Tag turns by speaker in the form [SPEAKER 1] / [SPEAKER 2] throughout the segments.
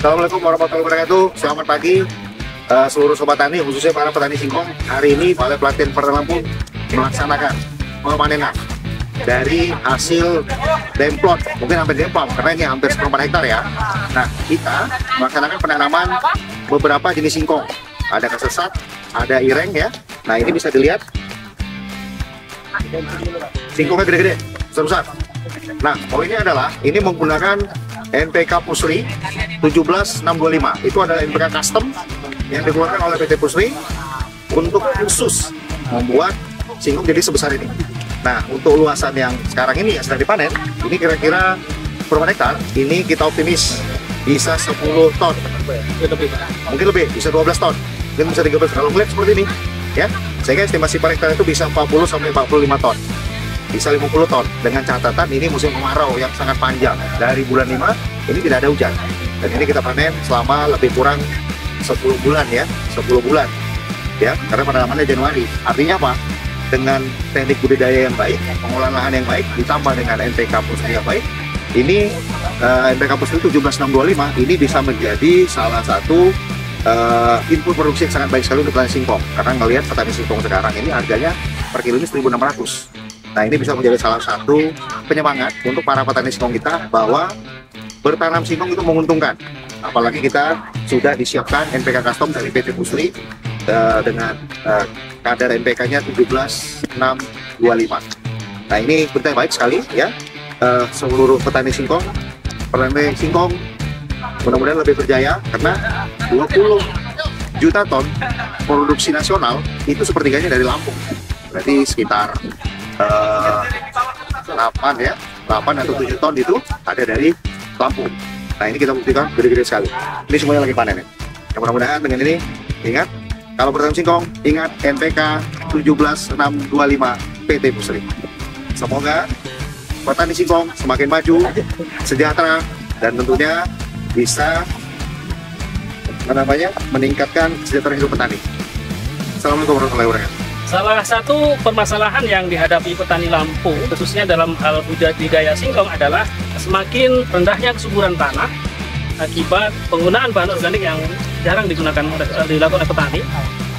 [SPEAKER 1] Assalamualaikum warahmatullahi wabarakatuh. Selamat pagi seluruh sobat tani, khususnya para petani singkong. Hari ini Balai Pelatihan Pertanian Lampung melaksanakan pemanenan dari hasil demplot, mungkin hampir demplot karena ini hampir 94 hektar ya. Nah, kita melaksanakan penanaman beberapa jenis singkong. Ada kesesat, ada ireng ya. Nah, ini bisa dilihat singkongnya gede-gede, besar-besar. Nah, poinnya adalah ini menggunakan NPK Pusri 17625. Itu adalah NPK custom yang dikeluarkan oleh PT Pusri untuk khusus membuat singkong jadi sebesar ini. Nah, untuk luasan yang sekarang ini yang sedang dipanen, ini kira-kira berapa hektar? Ini kita optimis bisa 10 ton. Mungkin lebih, bisa 12 ton. Mungkin bisa 13. Kalau melihat seperti ini, ya, sehingga estimasi per hektar itu bisa 40 sampai 45 ton. Bisa 50 ton, dengan catatan ini musim kemarau yang sangat panjang. Dari bulan 5 ini tidak ada hujan, dan ini kita panen selama lebih kurang 10 bulan ya, 10 bulan ya, karena penanamannya Januari. Artinya apa? Dengan teknik budidaya yang baik, pengolahan lahan yang baik, ditambah dengan NPK Pusri yang baik, ini NPK Pusri 17625 ini bisa menjadi salah satu input produksi yang sangat baik sekali untuk petani singkong. Karena ngelihat petani singkong sekarang ini harganya per kilonya 1.600. Nah, ini bisa menjadi salah satu penyemangat untuk para petani singkong kita bahwa bertanam singkong itu menguntungkan. Apalagi kita sudah disiapkan NPK custom dari PT Pusri dengan kadar NPK-nya 17625. Nah, ini berita baik sekali ya. Seluruh petani singkong mudah-mudahan lebih berjaya, karena 20 juta ton produksi nasional itu sepertiganya dari Lampung. Berarti sekitar 8 atau 7 ton itu ada dari Lampung. Nah, ini kita buktikan gede-gede sekali. Ini semuanya lagi panen ya. Ya, mudah-mudahan dengan ini, ingat, kalau bertanam singkong, ingat NPK 17625 PT Pusri. Semoga petani singkong semakin maju, sejahtera, dan tentunya bisa meningkatkan kesejahteraan hidup petani. Assalamualaikum warahmatullahi wabarakatuh.
[SPEAKER 2] Salah satu permasalahan yang dihadapi petani Lampung, khususnya dalam hal budidaya singkong, adalah semakin rendahnya kesuburan tanah akibat penggunaan bahan organik yang jarang dilakukan oleh petani,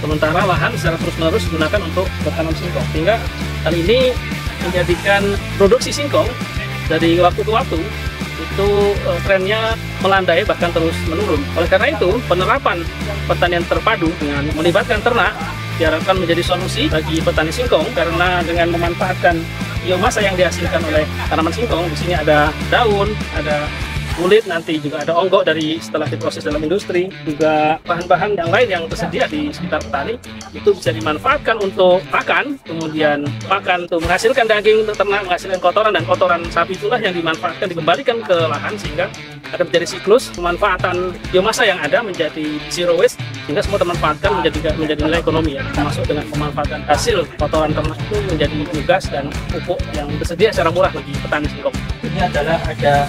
[SPEAKER 2] sementara lahan secara terus-menerus digunakan untuk bertanam singkong, sehingga hal ini menjadikan produksi singkong dari waktu ke waktu itu trennya melandai, bahkan terus menurun. Oleh karena itu, penerapan pertanian terpadu dengan melibatkan ternak diharapkan menjadi solusi bagi petani singkong, karena dengan memanfaatkan biomasa yang dihasilkan oleh tanaman singkong, di sini ada daun, ada kulit, nanti juga ada onggok dari setelah diproses dalam industri, juga bahan-bahan yang lain yang tersedia di sekitar petani itu bisa dimanfaatkan untuk makan, kemudian makan untuk menghasilkan daging untuk ternak, menghasilkan kotoran, dan kotoran sapi itulah yang dimanfaatkan, dikembalikan ke lahan, sehingga akan menjadi siklus pemanfaatan biomasa yang ada menjadi zero waste, sehingga semua termanfaatkan menjadi nilai ekonomi ya, termasuk dengan pemanfaatan hasil kotoran ternak itu menjadi biogas dan pupuk yang tersedia secara murah bagi petani singkong.
[SPEAKER 3] Ini adalah ada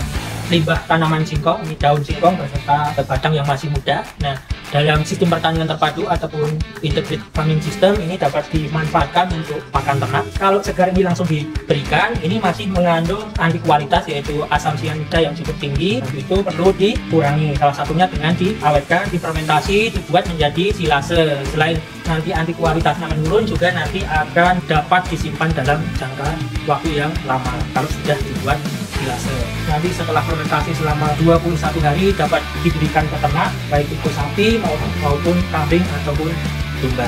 [SPEAKER 3] limbah tanaman singkong, ini daun singkong beserta batang yang masih muda. Nah, dalam sistem pertanian terpadu ataupun integrated farming system ini dapat dimanfaatkan untuk pakan ternak. Kalau segar ini langsung diberikan, ini masih mengandung anti kualitas, yaitu asam cyanida yang cukup tinggi. Itu perlu dikurangi, salah satunya dengan diawetkan, difermentasi, dibuat menjadi silase. Selain nanti anti kualitasnya menurun, juga nanti akan dapat disimpan dalam jangka waktu yang lama kalau sudah dibuat silase. Nanti setelah fermentasi selama 21 hari dapat diberikan ke ternak, baik itu sapi maupun kambing ataupun domba.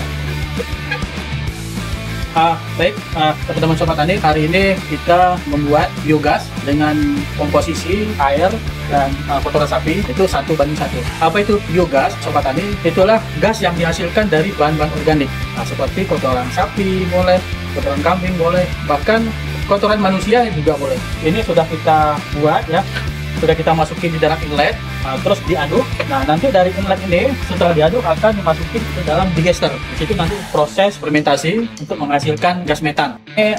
[SPEAKER 4] Baik, teman-teman sobat tani, hari ini kita membuat biogas dengan komposisi air dan kotoran sapi itu 1:1. Apa itu biogas, sobat tani? Itulah gas yang dihasilkan dari bahan-bahan organik, seperti kotoran sapi boleh, kotoran kambing boleh, bahkan kotoran manusia juga boleh. Ini sudah kita buat ya, sudah kita masukin di dalam inlet, terus diaduk. Nah, nanti dari inlet ini setelah diaduk akan dimasukin ke dalam digester. Di situ nanti proses fermentasi untuk menghasilkan gas metan. Ini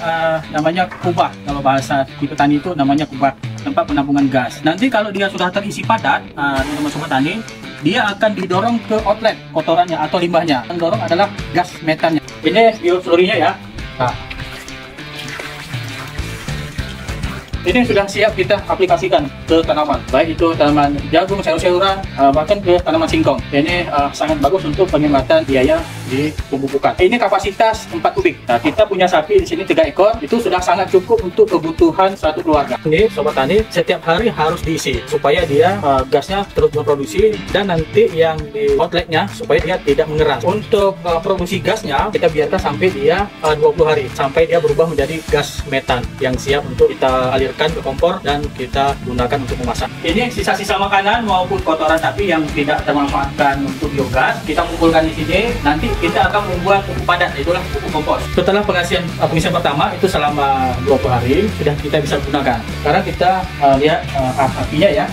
[SPEAKER 4] namanya kubah, kalau bahasa di petani itu namanya kubah, tempat penampungan gas. Nanti kalau dia sudah terisi padat, teman-teman sobat tani, dia akan didorong ke outlet kotorannya atau limbahnya. Yang dorong adalah gas metannya. Ini bioslurinya ya. Nah, Ini sudah siap kita aplikasikan ke tanaman, baik itu tanaman jagung, sayur-sayuran, bahkan ke tanaman singkong. Ini sangat bagus untuk penghematan biaya di pemupukan. Ini kapasitas 4 kubik. Nah, kita punya sapi di sini 3 ekor, itu sudah sangat cukup untuk kebutuhan satu keluarga. Ini Sobat Tani, setiap hari harus diisi supaya dia gasnya terus berproduksi, dan nanti yang di outletnya supaya dia tidak mengeras. Untuk produksi gasnya kita biarkan sampai dia 20 hari, sampai dia berubah menjadi gas metan yang siap untuk kita alirkan ke kompor dan kita gunakan untuk memasak. Ini sisa-sisa makanan maupun kotoran sapi yang tidak termanfaatkan untuk biogas, kita kumpulkan di sini. Nanti kita akan membuat pupuk padat, itulah pupuk kompos. Setelah pengisian pertama itu selama 20 hari sudah kita bisa gunakan. Sekarang kita lihat apinya ya.